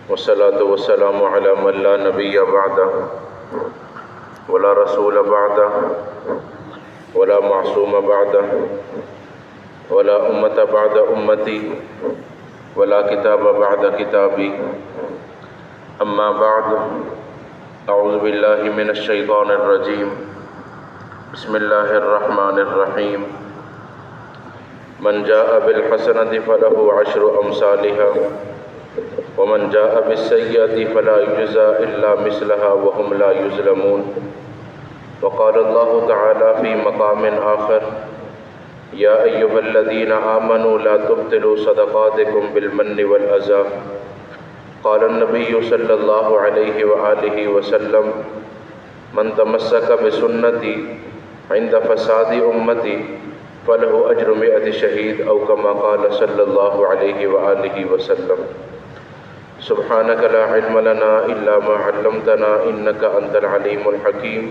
والصلاة والسلام على من لا نبي بعده ولا رسول بعده ولا معصوم بعده ولا أمة بعد أمتي ولا كتاب بعد كتابي. أما بعد، أعوذ بالله من الشيطان الرجيم. بسم الله الرحمن الرحيم. من جاء بالحسنة فله عشر أمثالها ومن جاء بالسيئة فلا يجزى إلا مثلها وهم لا يظلمون. وقال الله تعالى في مقام آخر: يا أيها الذين آمنوا لا تبطلوا صدقاتكم بالمن والأذى. قال النبي صلى الله عليه وآله وسلم: من تمسك بسنتي عند فساد أمتي فله أجر 100 شهيد، أو كما قال صلى الله عليه وآله وسلم. سبحانك لا علم لنا إلا ما علمتنا إنك أنت العليم الحكيم.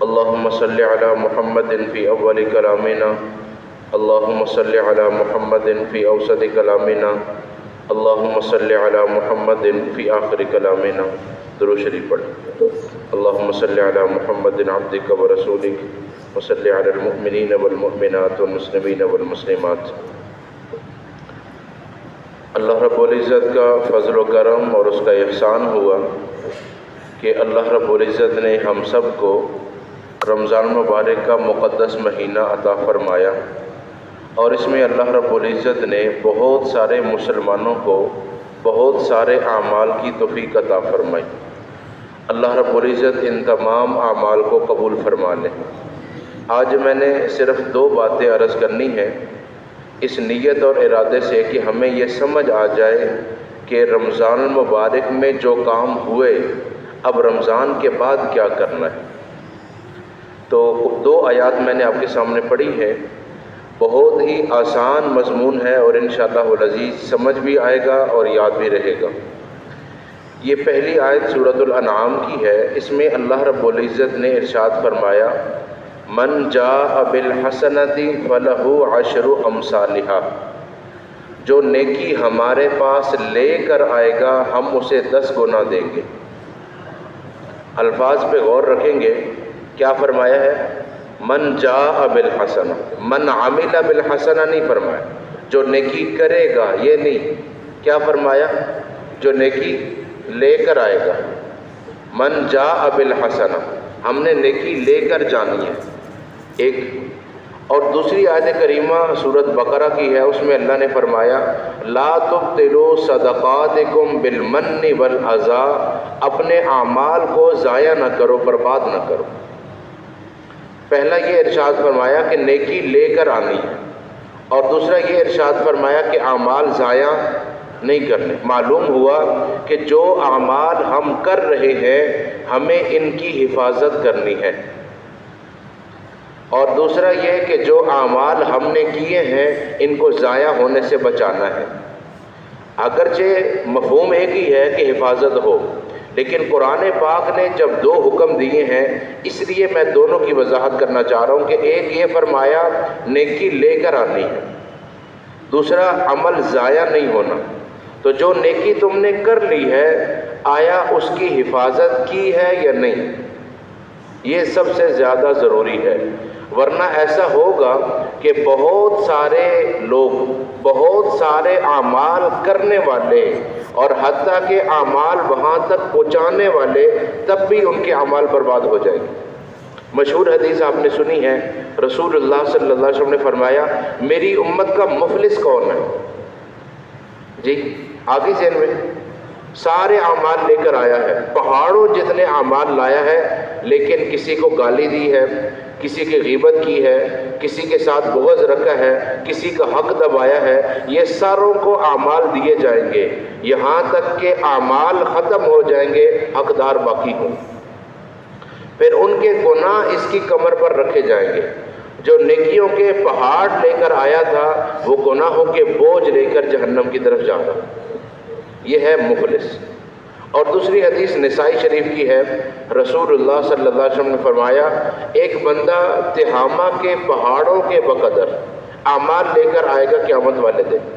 اللهم صل على محمد في أول كلامنا، اللهم صل على محمد في أوسط كلامنا، اللهم صل على محمد في آخر كلامنا. درود شریف پڑھیں. اللهم صل على محمد عبدك ورسولك وصل على المؤمنين والمؤمنات والمسلمين والمسلمات. اللہ رب العزت کا فضل و کرم اور اس کا احسان ہوا کہ اللہ رب العزت نے ہم سب کو رمضان مبارک کا مقدس مہینہ عطا فرمایا، اور اس میں اللہ رب العزت نے بہت سارے مسلمانوں کو بہت سارے اعمال کی توفیق عطا فرمائی. اللہ رب العزت ان تمام اعمال کو قبول فرما لے. آج میں نے صرف 2 باتیں عرض کرنی ہیں، اس نیت اور ارادے سے کہ ہمیں یہ سمجھ آ جائے کہ رمضان المبارک میں جو کام ہوئے اب رمضان کے بعد کیا کرنا ہے. تو 2 آیات میں نے آپ کے سامنے پڑھی ہے. بہت ہی آسان مضمون ہے اور انشاءاللہ العزیز سمجھ بھی آئے گا اور یاد بھی رہے گا. یہ پہلی آیت سورۃ الانعام کی ہے. اس میں اللہ رب العزت نے ارشاد فرمایا: من جاء بالحسنۃ فلہ 10 امثالھا. جو نیکی ہمارے پاس لے کر آئے گا ہم اسے 10 گنا دیں گے. الفاظ پہ غور رکھیں گے. کیا فرمایا ہے؟ من جاء بالحسنہ، من عمل بالحسنہ نہیں فرمایا. جو نیکی کرے گا یہ نہیں. کیا فرمایا؟ جو نیکی لے کر آئے گا. من جاء بالحسنہ، ہم نے نیکی لے کر جانی ہے ایک. اور دوسری آیت کریمہ سورۃ بقرہ کی ہے. اس میں اللہ نے فرمایا: لا تبطلوا صدقاتکم بالمن والاذی. اپنے اعمال کو ضائع نہ کرو، برباد نہ کرو. پہلا یہ ارشاد فرمایا کہ نیکی لے کر آنی ہے، اور دوسرا یہ ارشاد فرمایا کہ اعمال ضائع نہیں کرنے. معلوم ہوا کہ جو اعمال ہم کر رہے ہیں ہمیں ان کی حفاظت کرنی ہے، اور دوسرا یہ کہ جو اعمال ہم نے کیے ہیں ان کو ضائع ہونے سے بچانا ہے. اگرچہ مفہوم ایک ہی ہے کہ حفاظت ہو، لیکن قرآن پاک نے جب 2 حکم دیے ہیں اس لیے میں دونوں کی وضاحت کرنا چاہ رہا ہوں کہ ایک یہ فرمایا نیکی لے کر آنی ہے، دوسرا عمل ضائع نہیں ہونا. تو جو نیکی تم نے کر لی ہے آیا اس کی حفاظت کی ہے یا نہیں؟ یہ سب سے زیادہ ضروری ہے. ورنہ ایسا ہوگا کہ بہت سارے لوگ بہت سارے اعمال کرنے والے اور حتیٰ کہ اعمال وہاں تک پہنچانے والے تب بھی ان کے اعمال برباد ہو جائیں گے. مشہور حدیث آپ نے سنی ہے. رسول اللہ صلی اللہ علیہ وسلم نے فرمایا: میری امت کا مفلس کون ہے؟ جی آگے ذہن میں سارے اعمال لے کر آیا ہے، پہاڑوں جتنے اعمال لایا ہے، لیکن کسی کو گالی دی ہے، کسی کی غیبت کی ہے، کسی کے ساتھ بغض رکھا ہے، کسی کا حق دبایا ہے. یہ ساروں کو اعمال دیے جائیں گے یہاں تک کہ اعمال ختم ہو جائیں گے، حقدار باقی ہوں. پھر ان کے گناہ اس کی کمر پر رکھے جائیں گے. جو نیکیوں کے پہاڑ لے کر آیا تھا وہ گناہوں کے بوجھ لے کر جہنم کی طرف جاتا. یہ ہے مفلس. اور دوسری حدیث نسائی شریف کی ہے. رسول اللہ صلی اللہ علیہ وسلم نے فرمایا: ایک بندہ تہامہ کے پہاڑوں کے بقدر اعمال لے کر آئے گا قیامت والے دن،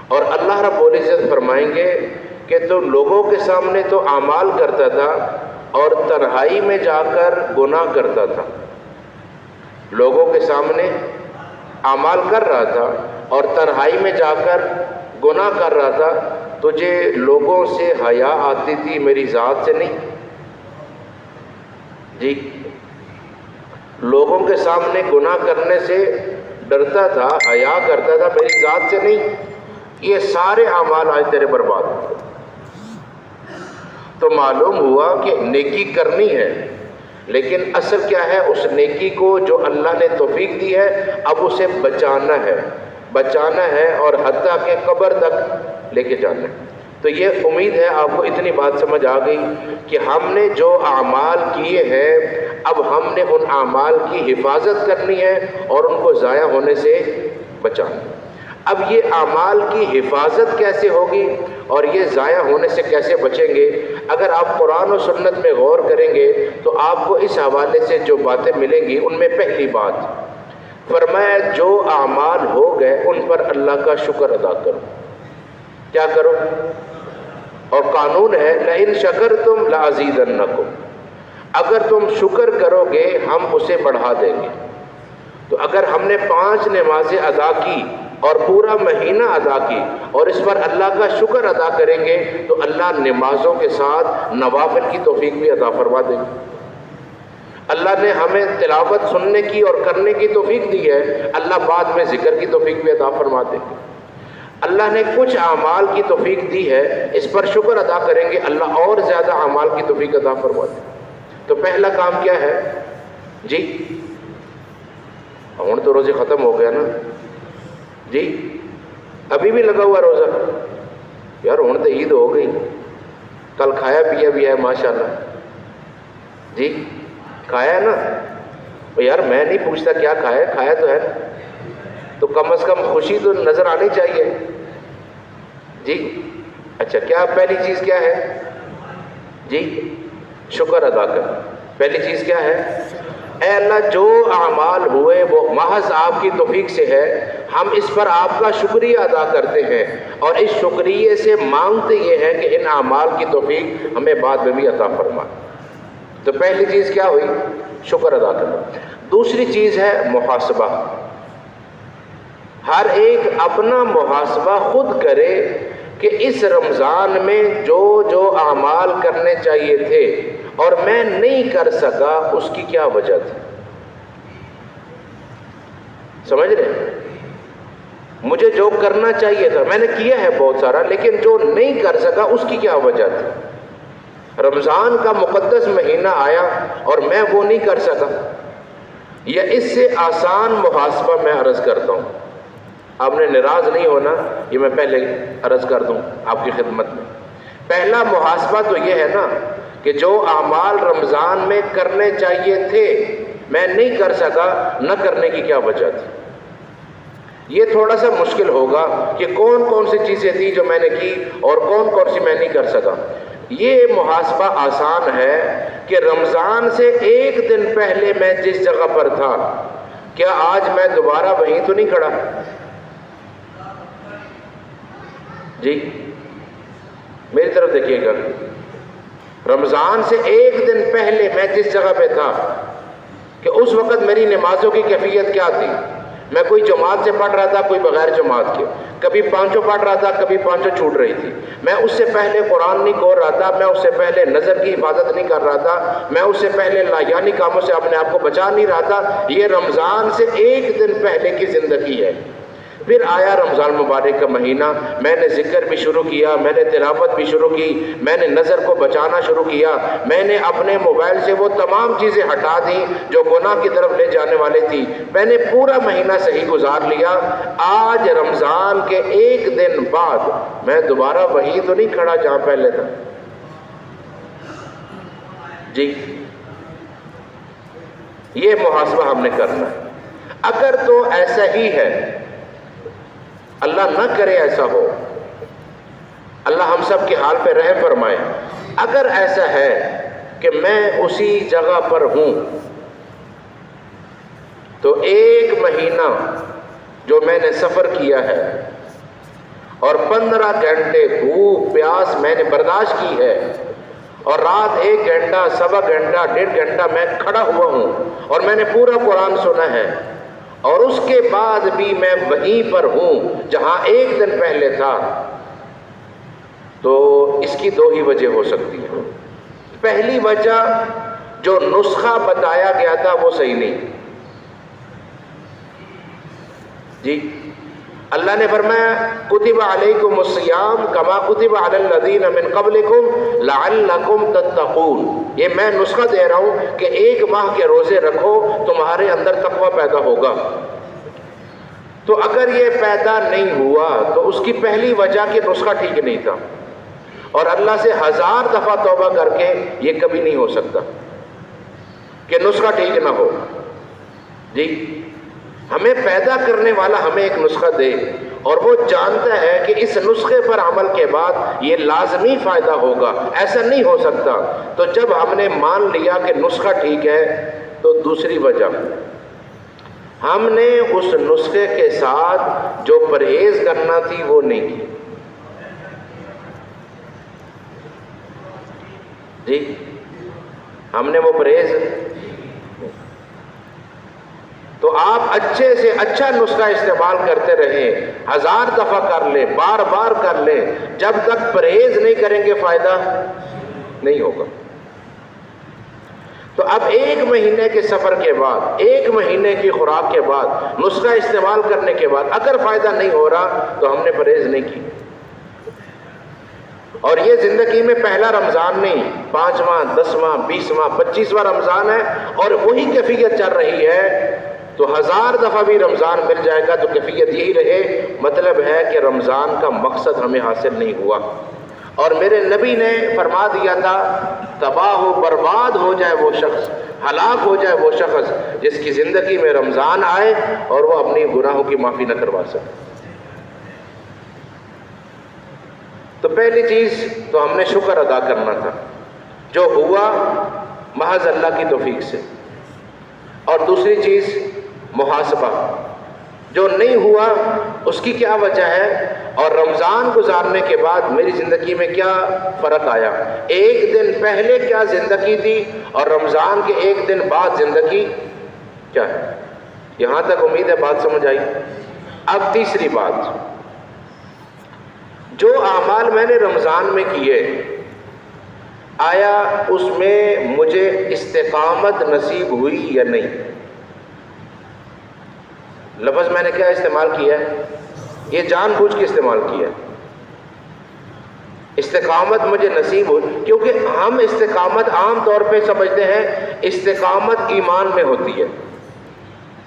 اور اللہ رب العزت فرمائیں گے کہ تو لوگوں کے سامنے تو اعمال کرتا تھا اور تنہائی میں جا کر گناہ کرتا تھا. لوگوں کے سامنے اعمال کر رہا تھا اور تنہائی میں جا کر گناہ کر رہا تھا. تجھے لوگوں سے حیا آتی تھی، میری ذات سے نہیں؟ جی، لوگوں کے سامنے گناہ کرنے سے ڈرتا تھا، حیا کرتا تھا، میری ذات سے نہیں. یہ سارے اعمال آج تیرے برباد ہوتے. تو معلوم ہوا کہ نیکی کرنی ہے، لیکن اصل کیا ہے؟ اس نیکی کو جو اللہ نے توفیق دی ہے اب اسے بچانا ہے اور حتیٰ کہ قبر تک لے کے جانا ہے. تو یہ امید ہے آپ کو اتنی بات سمجھ آ گئی کہ ہم نے جو اعمال کیے ہیں اب ہم نے ان اعمال کی حفاظت کرنی ہے اور ان کو ضائع ہونے سے بچانا. اب یہ اعمال کی حفاظت کیسے ہوگی اور یہ ضائع ہونے سے کیسے بچیں گے؟ اگر آپ قرآن و سنت میں غور کریں گے تو آپ کو اس حوالے سے جو باتیں ملیں گی ان میں پہلی بات فرمایا جو اعمال ہو گئے ان پر اللہ کا شکر ادا کرو. کیا کرو؟ اور قانون ہے لئن شکرتم لازیدنکم، اگر تم شکر کرو گے ہم اسے بڑھا دیں گے. تو اگر ہم نے 5 نمازیں ادا کی اور پورا مہینہ ادا کی اور اس پر اللہ کا شکر ادا کریں گے تو اللہ نمازوں کے ساتھ نوافل کی توفیق بھی عطا فرما دیں گے. اللہ نے ہمیں تلاوت سننے کی اور کرنے کی توفیق دی ہے، اللہ بعد میں ذکر کی توفیق بھی عطا فرما دیں گے. اللہ نے کچھ اعمال کی توفیق دی ہے، اس پر شکر ادا کریں گے اللہ اور زیادہ اعمال کی توفیق عطا فرما دیں گے. تو پہلا کام کیا ہے جی؟ ہوں تو روزے ختم ہو گیا نا جی، ابھی بھی لگا ہوا روزہ یار. ہوں تو عید ہو گئی، کل کھایا پیا بھی ہے ماشاءاللہ جی، کھایا ہے نا یار. میں نہیں پوچھتا کیا کھایا تو ہے، تو کم از کم خوشی تو نظر آنی چاہیے جی. اچھا، کیا پہلی چیز کیا ہے جی؟ شکر ادا کر. پہلی چیز کیا ہے؟ اے اللہ جو اعمال ہوئے وہ محض آپ کی توفیق سے ہے، ہم اس پر آپ کا شکریہ ادا کرتے ہیں اور اس شکریہ سے مانگتے یہ ہے کہ ان اعمال کی توفیق ہمیں بعد میں بھی عطا فرما. تو پہلی چیز کیا ہوئی؟ شکر ادا کرنا. دوسری چیز ہے محاسبہ. ہر ایک اپنا محاسبہ خود کرے کہ اس رمضان میں جو اعمال کرنے چاہیے تھے اور میں نہیں کر سکا اس کی کیا وجہ تھی. سمجھ رہے؟ مجھے جو کرنا چاہیے تھا میں نے کیا ہے بہت سارا، لیکن جو نہیں کر سکا اس کی کیا وجہ تھی. رمضان کا مقدس مہینہ آیا اور میں وہ نہیں کر سکا. یا اس سے آسان محاسبہ میں عرض کرتا ہوں، آپ نے ناراض نہیں ہونا، یہ میں پہلے عرض کر دوں آپ کی خدمت میں. پہلا محاسبہ تو یہ ہے نا کہ جو اعمال رمضان میں کرنے چاہیے تھے میں نہیں کر سکا، نہ کرنے کی کیا وجہ تھی. یہ تھوڑا سا مشکل ہوگا کہ کون کون سی چیزیں تھی جو میں نے کی اور کون کون سی میں نہیں کر سکا. یہ محاسبہ آسان ہے کہ رمضان سے ایک دن پہلے میں جس جگہ پر تھا کیا آج میں دوبارہ وہیں تو نہیں کھڑا جی؟ میری طرف دیکھیے گا. رمضان سے ایک دن پہلے میں جس جگہ پہ تھا کہ اس وقت میری نمازوں کی کیفیت کیا تھی. میں کوئی جماعت سے پڑھ رہا تھا، کوئی بغیر جماعت کے، کبھی پانچوں پڑھ رہا تھا، کبھی پانچوں چھوٹ رہی تھی. میں اس سے پہلے قرآن نہیں کھول رہا تھا، میں اس سے پہلے نظر کی حفاظت نہیں کر رہا تھا، میں اس سے پہلے لایانی کاموں سے اپنے آپ کو بچا نہیں رہا تھا. یہ رمضان سے ایک دن پہلے کی زندگی ہے. پھر آیا رمضان مبارک کا مہینہ، میں نے ذکر بھی شروع کیا، میں نے تلاوت بھی شروع کی، میں نے نظر کو بچانا شروع کیا، میں نے اپنے موبائل سے وہ تمام چیزیں ہٹا دیں جو گناہ کی طرف لے جانے والی تھی. میں نے پورا مہینہ صحیح گزار لیا. آج رمضان کے ایک دن بعد میں دوبارہ وہیں تو نہیں کھڑا جہاں پہلے تھا جی. یہ محاسبہ ہم نے کرنا ہے. اگر تو ایسا ہی ہے، اللہ نہ کرے ایسا ہو، اللہ ہم سب کے حال پہ رحم فرمائے. اگر ایسا ہے کہ میں اسی جگہ پر ہوں تو ایک مہینہ جو میں نے سفر کیا ہے اور 15 گھنٹے بھوک پیاس میں نے برداشت کی ہے، اور رات 1 گھنٹہ، سوا گھنٹہ، 1.5 گھنٹہ میں کھڑا ہوا ہوں، اور میں نے پورا قرآن سنا ہے، اور اس کے بعد بھی میں وہیں پر ہوں جہاں 1 دن پہلے تھا، تو اس کی 2 ہی وجہ ہو سکتی ہے۔ پہلی وجہ، جو نسخہ بتایا گیا تھا وہ صحیح نہیں۔ جی اللہ نے فرمایا کتب علیکم الصیام کما کتب علی الذین من قبلکم لعلکم تتقون، یہ میں نسخہ دے رہا ہوں کہ 1 ماہ کے روزے رکھو، تمہارے اندر تقوی پیدا ہوگا۔ تو اگر یہ پیدا نہیں ہوا تو اس کی پہلی وجہ کہ نسخہ ٹھیک نہیں تھا، اور اللہ سے 1000 دفعہ توبہ کر کے یہ کبھی نہیں ہو سکتا کہ نسخہ ٹھیک نہ ہو۔ جی ہمیں پیدا کرنے والا ہمیں ایک نسخہ دے، اور وہ جانتا ہے کہ اس نسخے پر عمل کے بعد یہ لازمی فائدہ ہوگا، ایسا نہیں ہو سکتا۔ تو جب ہم نے مان لیا کہ نسخہ ٹھیک ہے، تو دوسری وجہ، ہم نے اس نسخے کے ساتھ جو پرہیز کرنا تھی وہ نہیں کی۔ جی ہم نے وہ پرہیز، تو آپ اچھے سے اچھا نسخہ استعمال کرتے رہیں، 1000 دفعہ کر لیں، بار بار کر لیں، جب تک پرہیز نہیں کریں گے فائدہ نہیں ہوگا۔ تو اب 1 مہینے کے سفر کے بعد، 1 مہینے کی خوراک کے بعد، نسخہ استعمال کرنے کے بعد اگر فائدہ نہیں ہو رہا تو ہم نے پرہیز نہیں کی۔ اور یہ زندگی میں پہلا رمضان نہیں، 5واں، 10واں، 20واں، 25واں رمضان ہے، اور وہی کیفیت چل رہی ہے۔ تو 1000 دفعہ بھی رمضان مل جائے گا تو کیفیت یہی رہے، مطلب ہے کہ رمضان کا مقصد ہمیں حاصل نہیں ہوا۔ اور میرے نبی نے فرما دیا تھا تباہ و برباد ہو جائے وہ شخص، ہلاک ہو جائے وہ شخص جس کی زندگی میں رمضان آئے اور وہ اپنی گناہوں کی معافی نہ کروا سکے۔ تو پہلی چیز تو ہم نے شکر ادا کرنا تھا، جو ہوا محض اللہ کی توفیق سے، اور دوسری چیز محاسبہ، جو نہیں ہوا اس کی کیا وجہ ہے، اور رمضان گزارنے کے بعد میری زندگی میں کیا فرق آیا، 1 دن پہلے کیا زندگی تھی اور رمضان کے 1 دن بعد زندگی کیا ہے۔ یہاں تک امید ہے بات سمجھ آئی۔ اب تیسری بات، جو اعمال میں نے رمضان میں کیے، آیا اس میں مجھے استقامت نصیب ہوئی یا نہیں؟ لفظ میں نے کیا استعمال کیا ہے، یہ جان بوجھ کے استعمال کیا ہے۔ استقامت مجھے نصیب ہوئی، کیونکہ ہم استقامت عام طور پہ سمجھتے ہیں استقامت ایمان میں ہوتی ہے،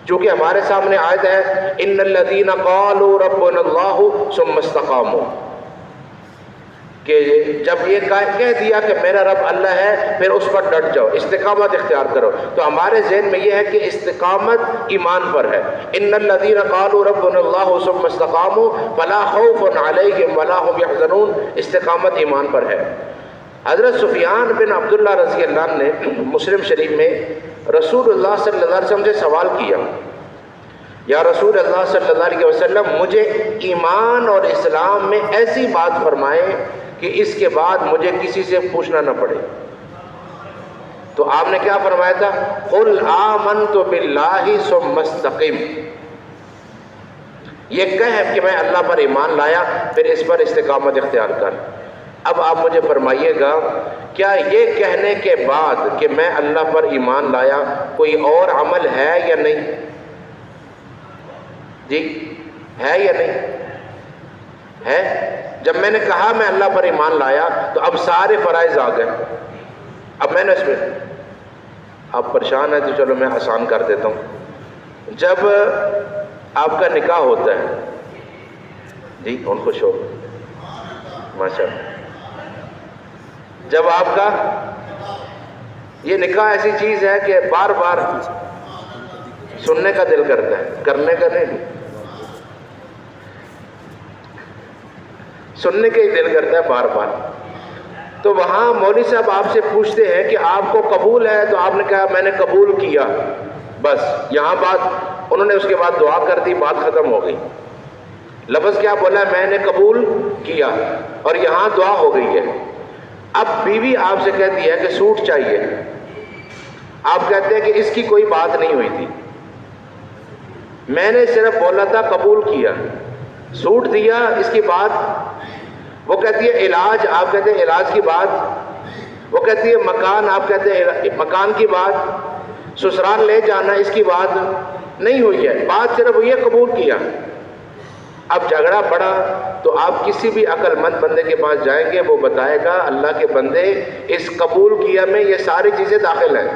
چونکہ ہمارے سامنے آیت ہے ان الذین قالوا ربنا اللہ ثم استقاموا، کہ جب یہ کہہ دیا کہ میرا رب اللہ ہے پھر اس پر ڈٹ جاؤ، استقامت اختیار کرو۔ تو ہمارے ذہن میں یہ ہے کہ استقامت ایمان پر ہے، ان الذین قالوا ربنا اللہ ثم استقاموا فلا خوف علیہم ولا هم یحزنون، استقامت ایمان پر ہے۔ حضرت سفیان بن عبداللہ رضی اللہ عنہ نے مسلم شریف میں رسول اللہ صلی اللہ علیہ وسلم سے سوال کیا، یا رسول اللہ صلی اللہ علیہ وسلم مجھے ایمان اور اسلام میں ایسی بات فرمائیں کہ اس کے بعد مجھے کسی سے پوچھنا نہ پڑے۔ تو آپ نے کیا فرمایا تھا، قل آمنت باللہ ثم استقم، یہ کہہ کہ میں اللہ پر ایمان لایا پھر اس پر استقامت اختیار کر۔ اب آپ مجھے فرمائیے گا، کیا یہ کہنے کے بعد کہ میں اللہ پر ایمان لایا کوئی اور عمل ہے یا نہیں؟ جی ہے یا نہیں ہے؟ جب میں نے کہا میں اللہ پر ایمان لایا تو اب سارے فرائض آ گئے، اب میں نے اس میں، آپ پریشان ہیں تو چلو میں آسان کر دیتا ہوں۔ جب آپ کا نکاح ہوتا ہے، جی ان خوش ہو ماشاء اللہ، جب آپ کا یہ نکاح ایسی چیز ہے کہ بار بار سننے کا دل کرتا ہے، کرنے کا نہیں، سننے کا ہی دل کرتا ہے بار بار۔ تو وہاں مولوی صاحب آپ سے پوچھتے ہیں کہ آپ کو قبول ہے، تو آپ نے کہا میں نے قبول کیا، بس یہاں بات، انہوں نے اس کے بعد دعا کر دی، بات ختم ہو گئی۔ لفظ کیا بولا؟ میں نے قبول کیا، اور یہاں دعا ہو گئی ہے۔ اب بیوی آپ سے کہتی ہے کہ سوٹ چاہیے، آپ کہتے ہیں کہ اس کی کوئی بات نہیں ہوئی تھی، میں نے صرف بولا تھا قبول کیا، سوٹ دیا، اس کی بات۔ وہ کہتی ہے علاج، آپ کہتے ہیں علاج کی بات۔ وہ کہتی ہے مکان، آپ کہتے ہیں مکان کی بات۔ سسرال لے جانا، اس کی بات نہیں ہوئی ہے، بات صرف ہوئی ہے قبول کیا۔ اب جھگڑا پڑا تو آپ کسی بھی عقل مند بندے کے پاس جائیں گے، وہ بتائے گا اللہ کے بندے اس قبول کیا میں یہ ساری چیزیں داخل ہیں،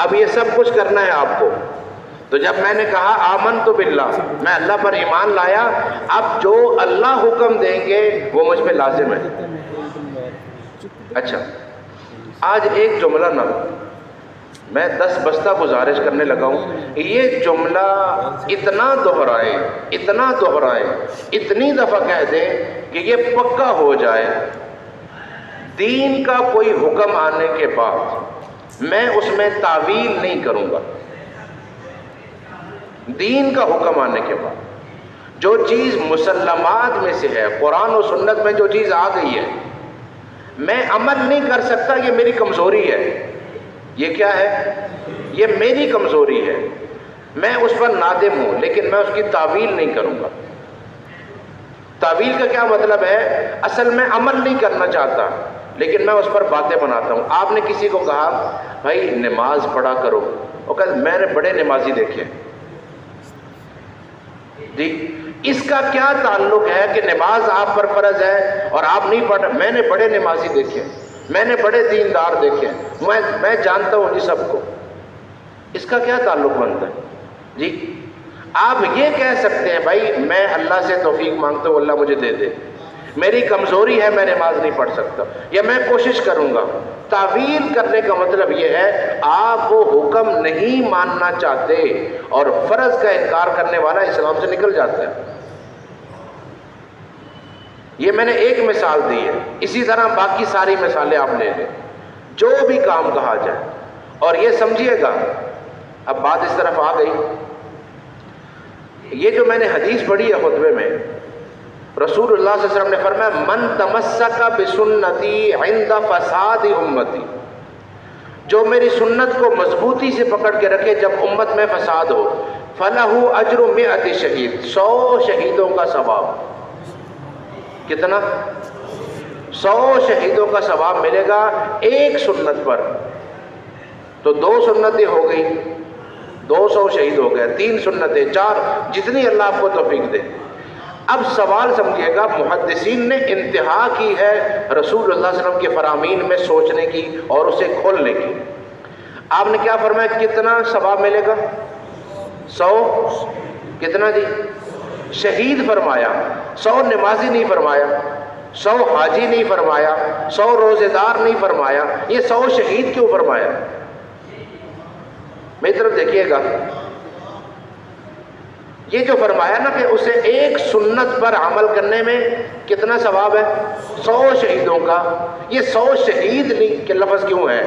اب یہ سب کچھ کرنا ہے آپ کو۔ تو جب میں نے کہا آمنت باللہ، میں اللہ پر ایمان لایا، اب جو اللہ حکم دیں گے وہ مجھ پہ لازم ہے۔ اچھا، آج ایک جملہ نہ، میں 10 بستہ گزارش کرنے لگا ہوں، یہ جملہ اتنا دہرائیں، اتنا دہرائیں، اتنی دفعہ کہہ دیں کہ یہ پکا ہو جائے، دین کا کوئی حکم آنے کے بعد میں اس میں تعویل نہیں کروں گا۔ دین کا حکم آنے کے بعد جو چیز مسلمات میں سے ہے، قرآن و سنت میں جو چیز آ گئی ہے، میں عمل نہیں کر سکتا، یہ میری کمزوری ہے۔ یہ کیا ہے؟ یہ میری کمزوری ہے، میں اس پر نادم ہوں، لیکن میں اس کی تعویل نہیں کروں گا۔ تعویل کا کیا مطلب ہے؟ اصل میں عمل نہیں کرنا چاہتا، لیکن میں اس پر باتیں بناتا ہوں۔ آپ نے کسی کو کہا بھائی نماز پڑھا کرو، وہ کہا میں نے بڑے نمازی دیکھے۔ جی، اس کا کیا تعلق ہے کہ نماز آپ پر فرض ہے اور آپ نہیں پڑھ؟ میں نے بڑے نمازی دیکھے، میں نے بڑے دیندار دیکھے، میں جانتا ہوں جی سب کو۔ اس کا کیا تعلق بنتا ہے؟ جی، آپ یہ کہہ سکتے ہیں بھائی میں اللہ سے توفیق مانگتا ہوں، اللہ مجھے دے دے، میری کمزوری ہے، میں نماز نہیں پڑھ سکتا، یا میں کوشش کروں گا۔ تعویل کرنے کا مطلب یہ ہے آپ وہ حکم نہیں ماننا چاہتے، اور فرض کا انکار کرنے والا اسلام سے نکل جاتا ہے۔ یہ میں نے ایک مثال دی ہے، اسی طرح باقی ساری مثالیں آپ لے لیں، جو بھی کام کہا جائے۔ اور یہ سمجھیے گا، اب بات اس طرف آ گئی، یہ جو میں نے حدیث پڑھی ہے خطبے میں، رسول اللہ صلی اللہ علیہ وسلم نے فرمایا من تمسک بسنتی عند فساد امتی، جو میری سنت کو مضبوطی سے پکڑ کے رکھے جب امت میں فساد ہو، فلہ اجر 100 شہید، 100 شہیدوں کا ثواب۔ کتنا؟ 100 شہیدوں کا ثواب ملے گا ایک سنت پر۔ تو 2 سنتیں ہو گئی، 200 شہید ہو گئے، 3 سنتیں، 4، جتنی اللہ آپ کو توفیق دے۔ اب سوال سمجھیے گا، محدثین نے انتہا کی ہے رسول اللہ صلی اللہ علیہ وسلم کے فرامین میں سوچنے کی اور اسے کھولنے کی۔ آپ نے کیا فرمایا؟ کتنا ثواب ملے گا؟ 100 کتنا جی؟ شہید فرمایا، 100 نمازی نہیں فرمایا، 100 حاجی نہیں فرمایا، 100 روزے دار نہیں فرمایا، یہ 100 شہید کیوں فرمایا؟ میری طرف دیکھیے گا، یہ جو فرمایا نا کہ اسے ایک سنت پر عمل کرنے میں کتنا ثواب ہے؟ 100 شہیدوں کا۔ یہ 100 شہید نہیں کہ لفظ کیوں ہے؟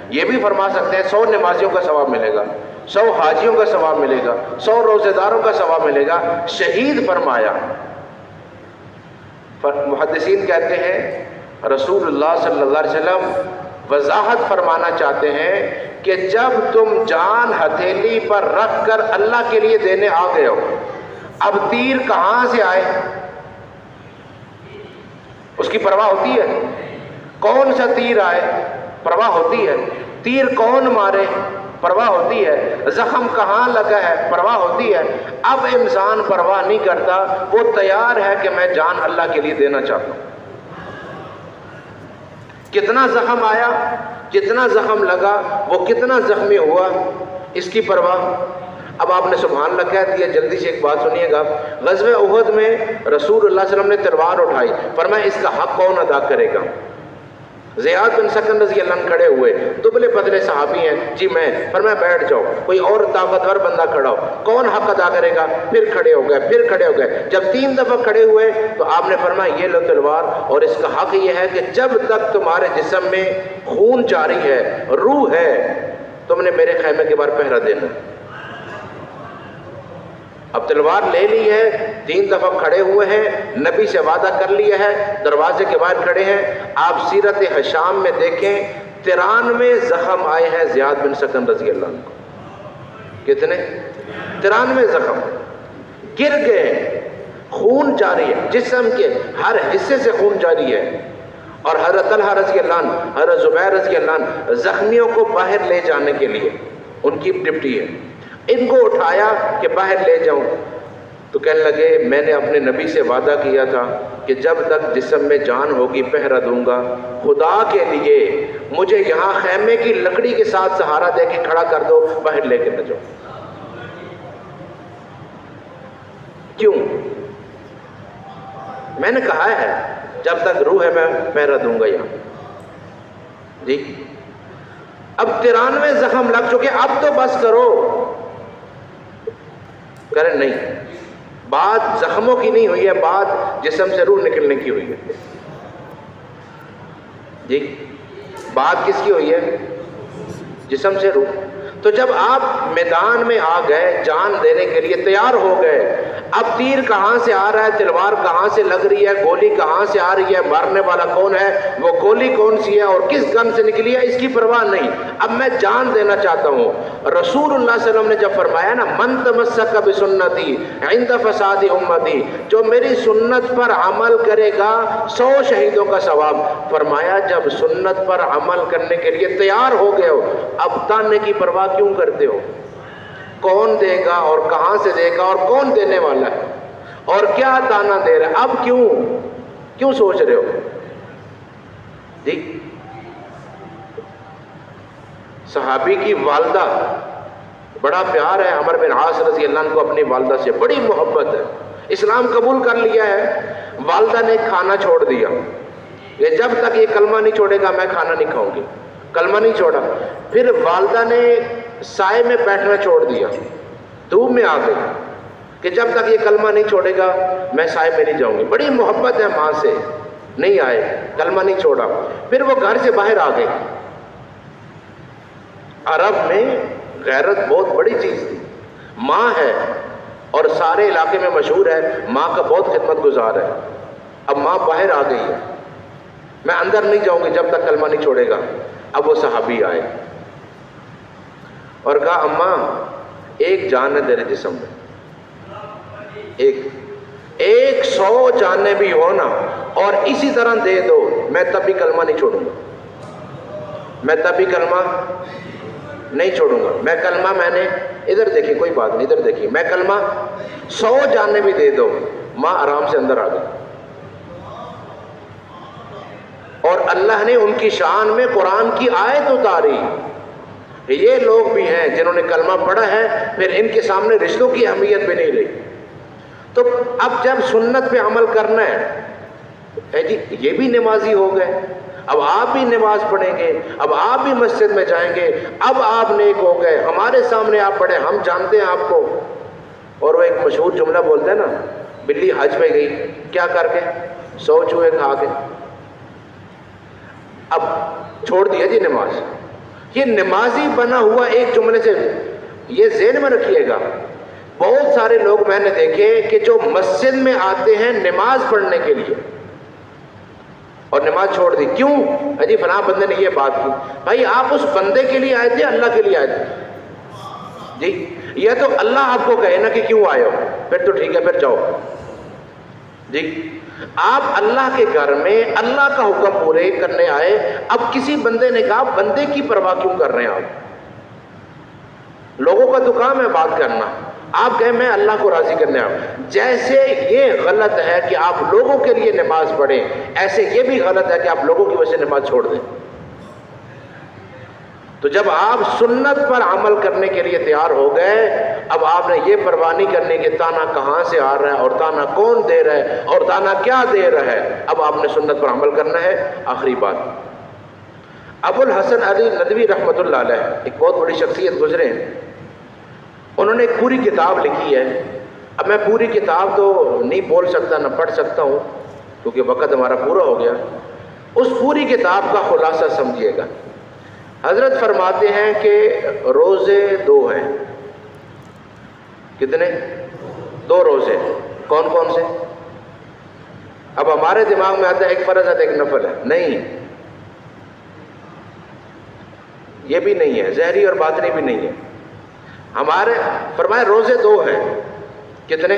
یہ بھی فرما سکتے ہیں 100 نمازیوں کا ثواب ملے گا، 100 حاجیوں کا ثواب ملے گا، 100 روزے داروں کا ثواب ملے گا، شہید فرمایا۔ محدثین کہتے ہیں رسول اللہ صلی اللہ علیہ وسلم وضاحت فرمانا چاہتے ہیں کہ جب تم جان ہتھیلی پر رکھ کر اللہ کے لیے دینے آ گئے ہو، اب تیر کہاں سے آئے اس کی پرواہ ہوتی ہے؟ کون سا تیر آئے پرواہ ہوتی ہے؟ تیر کون مارے پرواہ ہوتی ہے؟ زخم کہاں لگا ہے پرواہ ہوتی ہے؟ اب انسان پرواہ نہیں کرتا، وہ تیار ہے کہ میں جان اللہ کے لیے دینا چاہتا ہوں۔ کتنا زخم آیا، کتنا زخم لگا، وہ کتنا زخمی ہوا، اس کی پرواہ۔ اب آپ نے سبحان اللہ کہہ دیا، جلدی سے ایک بات سنیے گا، غزوہ احد میں رسول اللہ صلی اللہ علیہ وسلم نے تلوار اٹھائی، فرمایا اس کا حق کون ادا کرے گا؟ زیاد بن سکن رضی اللہ عنہ کھڑے ہوئے، دبلے پتلے صحابی ہیں، جی میں، فرمایا بیٹھ جاؤ، کوئی اور طاقتور بندہ کھڑا ہو، کون حق ادا کرے گا؟ پھر کھڑے ہو گئے، پھر کھڑے ہو گئے، جب 3 دفعہ کھڑے ہوئے تو آپ نے فرمایا یہ لو تلوار، اور اس کا حق یہ ہے کہ جب تک تمہارے جسم میں خون جاری ہے، روح ہے، تم نے میرے خیمے کے باہر پہرا دینا۔ اب تلوار لے لی ہے، 3 دفعہ کھڑے ہوئے ہیں، نبی سے وعدہ کر لیا ہے، دروازے کے باہر کھڑے ہیں۔ آپ سیرت ہشام میں دیکھیں 93 زخم آئے ہیں زیاد بن سکن رضی اللہ عنہ کو۔ کتنے؟ 93 زخم، گر گئے، خون جاری ہے، جسم کے ہر حصے سے خون جاری ہے۔ اور حضرت طلحہ رضی اللہ عنہ، حضرت زبیر رضی اللہ عنہ زخمیوں کو باہر لے جانے کے لیے ان کی ڈپٹی ہے، ان کو اٹھایا کہ باہر لے جاؤں، تو کہنے لگے میں نے اپنے نبی سے وعدہ کیا تھا کہ جب تک جسم میں جان ہوگی پہرا دوں گا، خدا کے لیے مجھے یہاں خیمے کی لکڑی کے ساتھ سہارا دے کے کھڑا کر دو، باہر لے کے نہ جاؤ۔ کیوں؟ میں نے کہا ہے جب تک روح ہے میں پہرا دوں گا یہاں۔ جی اب 93 زخم لگ چکے، اب تو بس کرو۔ کریں نہیں، بات زخموں کی نہیں ہوئی ہے، بات جسم سے روح نکلنے کی ہوئی ہے۔ جی بات کس کی ہوئی ہے؟ جسم سے روح۔ تو جب آپ میدان میں آ گئے، جان دینے کے لیے تیار ہو گئے، اب تیر کہاں سے آ رہا ہے، تلوار کہاں سے لگ رہی ہے، گولی کہاں سے آ رہی ہے، مارنے والا کون ہے، وہ گولی کون سی ہے اور کس گن سے نکلی ہے، اس کی پرواہ نہیں، اب میں جان دینا چاہتا ہوں۔ رسول اللہ صلی اللہ علیہ وسلم نے جب فرمایا نا من تمسک بسنتی عند فساد امتی، جو میری سنت پر عمل کرے گا 100 شہیدوں کا ثواب۔ فرمایا جب سنت پر عمل کرنے کے لیے تیار ہو گئے ہو، اب تانے کی پرواہ کیوں کرتے ہو؟ کون دے گا اور کہاں سے دے گا اور کون دینے والا ہے اور کیا تانا دے رہا ہے، اب کیوں سوچ رہے ہو؟ جی صحابی کی والدہ، بڑا پیار ہے عمر بن عاص رضی اللہ عنہ کو اپنی والدہ سے، بڑی محبت ہے، اسلام قبول کر لیا ہے، والدہ نے کھانا چھوڑ دیا کہ جب تک یہ کلمہ نہیں چھوڑے گا میں کھانا نہیں کھاؤں گی، کلمہ نہیں چھوڑا۔ پھر والدہ نے سائے میں بیٹھنا چھوڑ دیا، دھوپ میں آ گئی کہ جب تک یہ کلمہ نہیں چھوڑے گا میں سائے میں نہیں جاؤں گی، بڑی محبت ہے ماں سے، نہیں آئے، کلمہ نہیں چھوڑا۔ پھر وہ گھر سے باہر آ گئی۔ عرب میں غیرت بہت بڑی چیز تھی، ماں ہے اور سارے علاقے میں مشہور ہے، ماں کا بہت خدمت گزار ہے۔ اب ماں باہر آ گئی ہے، میں اندر نہیں جاؤں گی جب تک کلمہ نہیں چھوڑے گا۔ اب وہ صحابی آئے اور کہا اماں ایک جان ہے تیرے جسم میں، ایک 100 جانیں بھی ہو نا اور اسی طرح دے دو، میں تب بھی کلمہ نہیں چھوڑوں گا، میں تب بھی کلمہ نہیں چھوڑوں گا، میں کلمہ میں نے ادھر دیکھی، کوئی بات نہیں ادھر دیکھی، میں کلمہ 100 جانیں بھی دے دو۔ ماں آرام سے اندر آ گئی اور اللہ نے ان کی شان میں قرآن کی آیت اتاری۔ یہ لوگ بھی ہیں جنہوں نے کلمہ پڑھا ہے، پھر ان کے سامنے رشتوں کی اہمیت بھی نہیں رہی۔ تو اب جب سنت پہ عمل کرنا ہے جی، یہ بھی نمازی ہو گئے، اب آپ بھی نماز پڑھیں گے، اب آپ بھی مسجد میں جائیں گے، اب آپ نیک ہو گئے، ہمارے سامنے آپ پڑھیں، ہم جانتے ہیں آپ کو۔ اور وہ ایک مشہور جملہ بولتے ہیں نا، بلی حج پہ گئی کیا کر کے؟ 100 چوہے کھا کے۔ اب چھوڑ دیا جی نماز۔ یہ نمازی بنا ہوا ایک جملے سے یہ ذہن میں رکھیے گا، بہت سارے لوگ میں نے دیکھے کہ جو مسجد میں آتے ہیں نماز پڑھنے کے لیے اور نماز چھوڑ دی، کیوں؟ جی فلاں بندے نے یہ بات کی۔ بھائی آپ اس بندے کے لیے آئے تھے اللہ کے لیے آئے تھے؟ جی یہ تو اللہ آپ کو کہے نا کہ کیوں آئے ہو، پھر تو ٹھیک ہے پھر جاؤ۔ جی آپ اللہ کے گھر میں اللہ کا حکم پورے کرنے آئے، اب کسی بندے نے کہا بندے کی پرواہ کیوں کر رہے ہیں آپ؟ لوگوں کا تو کام ہے بات کرنا، آپ کہیں میں اللہ کو راضی کرنے آؤں۔ جیسے یہ غلط ہے کہ آپ لوگوں کے لیے نماز پڑھیں، ایسے یہ بھی غلط ہے کہ آپ لوگوں کی وجہ سے نماز چھوڑ دیں۔ تو جب آپ سنت پر عمل کرنے کے لیے تیار ہو گئے، اب آپ نے یہ پرواہ نہیں کرنی کہ تانا کہاں سے آ رہا ہے اور تانا کون دے رہا ہے اور تانا کیا دے رہا ہے، اب آپ نے سنت پر عمل کرنا ہے۔ آخری بات، ابو الحسن علی ندوی رحمۃ اللہ علیہ ایک بہت بڑی شخصیت گزرے ہیں، انہوں نے ایک پوری کتاب لکھی ہے۔ اب میں پوری کتاب تو نہیں بول سکتا نہ پڑھ سکتا ہوں کیونکہ وقت ہمارا پورا ہو گیا، اس پوری کتاب کا خلاصہ سمجھیے گا۔ حضرت فرماتے ہیں کہ روزے 2 ہیں، کتنے؟ 2 روزے، کون کون سے؟ اب ہمارے دماغ میں آتا ہے ایک فرض ہے ایک نفل ہے، نہیں، یہ بھی نہیں ہے، ظاہری اور باطنی بھی نہیں ہے۔ ہمارے فرمایا روزے 2 ہیں، کتنے؟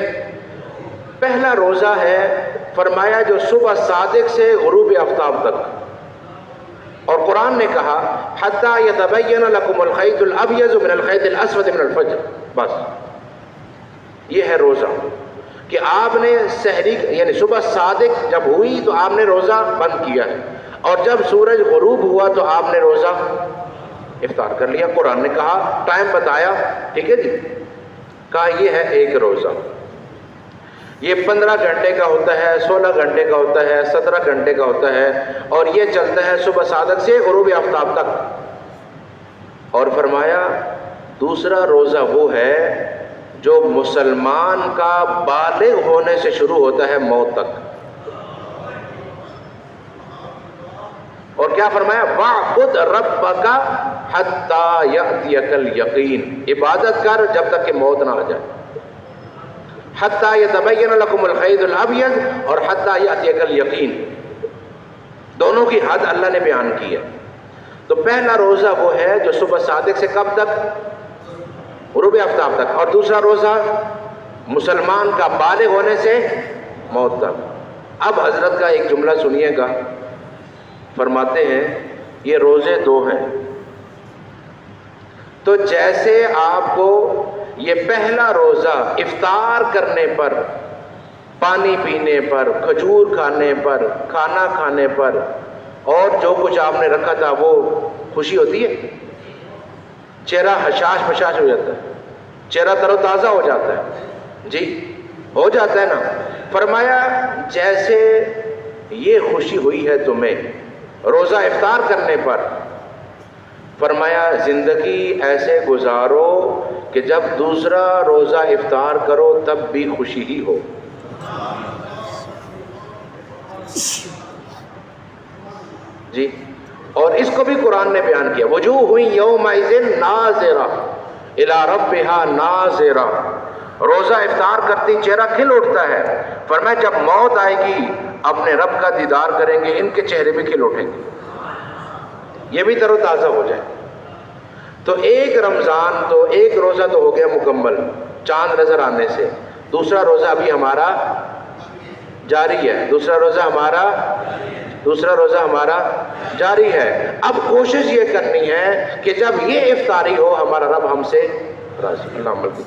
پہلا روزہ ہے فرمایا جو صبح صادق سے غروب آفتاب تک، اور قرآن نے کہا حتیٰ یتبین لکم الخیط الابیض من الخیط الاسود من الفجر، بس یہ ہے روزہ کہ آپ نے سحری یعنی صبح صادق جب ہوئی تو آپ نے روزہ بند کیا ہے، اور جب سورج غروب ہوا تو آپ نے روزہ افطار کر لیا۔ قرآن نے کہا، ٹائم بتایا، ٹھیک ہے جی، کہا یہ ہے ایک روزہ، یہ 15 گھنٹے کا ہوتا ہے، 16 گھنٹے کا ہوتا ہے، 17 گھنٹے کا ہوتا ہے، اور یہ چلتا ہے صبح صادق سے غروب آفتاب تک۔ اور فرمایا دوسرا روزہ وہ ہے جو مسلمان کا بالغ ہونے سے شروع ہوتا ہے موت تک، اور کیا فرمایا وَاعْبُدْ رَبَّكَ حَتَّى يَأْتِيَكَ الْيَقِينُ، عبادت کر جب تک کہ موت نہ آ جائے، حَتَّى يَتَبَيَّنَ لَكُمُ الْخَيْطُ الْأَبْيَضُ اور حَتَّى يَأْتِيَكَ الْيَقِينُ، دونوں کی حد اللہ نے بیان کی ہے۔ تو پہلا روزہ وہ ہے جو صبح صادق سے کب تک؟ غروب آفتاب تک، اور دوسرا روزہ مسلمان کا بالغ ہونے سے موت تک۔ اب حضرت کا ایک جملہ سنیے گا، فرماتے ہیں یہ روزے 2 ہیں، تو جیسے آپ کو یہ پہلا روزہ افطار کرنے پر، پانی پینے پر، کھجور کھانے پر، کھانا کھانے پر، اور جو کچھ آپ نے رکھا تھا وہ خوشی ہوتی ہے، چہرہ حشاش بشاش ہو جاتا ہے، چہرہ تر و تازہ ہو جاتا ہے، جی ہو جاتا ہے نا۔ فرمایا جیسے یہ خوشی ہوئی ہے تمہیں روزہ افطار کرنے پر، فرمایا زندگی ایسے گزارو کہ جب دوسرا روزہ افطار کرو تب بھی خوشی ہی ہو۔ جی، اور اس کو بھی قرآن نے بیان کیا، وجوہ یومئذ ناظرہ الی ربہا ناظرہ، روزہ افطار کرتی چہرہ کھل اٹھتا ہے، فرمایا جب موت آئے گی اپنے رب کا دیدار کریں گے، ان کے چہرے بھی کھل اٹھیں گے، یہ بھی تر و تازہ ہو جائے۔ تو ایک رمضان تو ایک روزہ تو ہو گیا مکمل چاند نظر آنے سے، دوسرا روزہ ابھی ہمارا جاری ہے، دوسرا روزہ ہمارا جاری ہے۔ اب کوشش یہ کرنی ہے کہ جب یہ افطاری ہو ہمارا رب ہم سے راضی۔ اللہ عمل کی